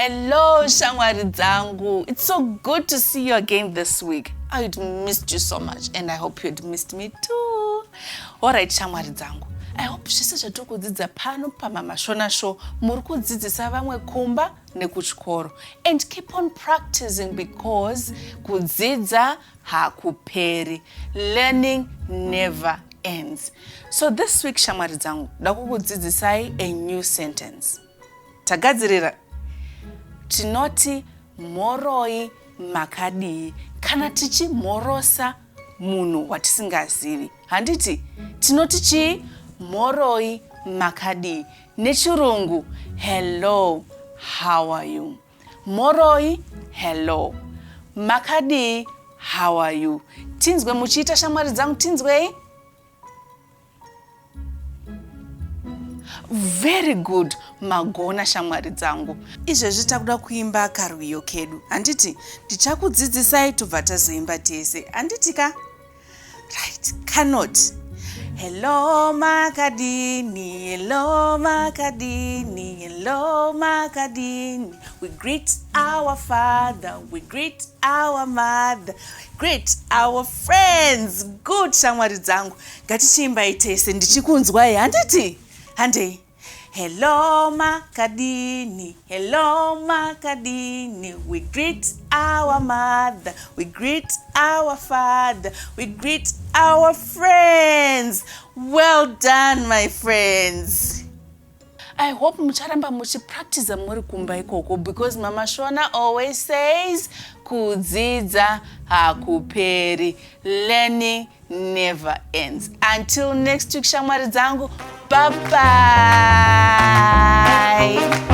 Hello, shamwari dzangu. It's so good to see you again this week. I'd missed you so much and I hope you'd missed me too. Alright, shamwari dzangu. I hope zvese zvatiri kudzidza pano paMhamha Shona show muri kudzidzisa vamwe kumba nekuchikoro. And keep on practicing because kudzidza hakuperi. Learning never ends. So this week, shamwari dzangu, ndakukudzidzisai a new sentence. Tagadzirira. Tinoti Mhoroi Makadi kana tichimhorosa munhu watisingazivi. Handiti tinoti chi Mhoroi Makadi. Nechirungu hello, how are you? Mhoroi hello. Makadi how are you? Tinzwe muchiita shamwari dzangu, tinzwei? Very good, magona shamwari dzangu. Izvezvi takuda kuimba karwiyo kedu. Handiti ndichakudzidzisai tobva tazoimba tese. Handiti ka? Right, cannot. Hello Makadini, hello Makadini, hello Makadini. We greet our father, we greet our mother, greet our friends. Good shamwari dzangu. Ngatichiimbai tese ndichikunzwai. Handiti? Hande. Hello Makadini, hello Makadini. We greet our mother, we greet our father, we greet our friends. Well done, my friends. I hope mucharamba muchipractice muri kumba ikoko because Mhamha Shona always says kudzidza hakuperi. Learning never ends. Until next week, shamwari dzangu. Bye bye.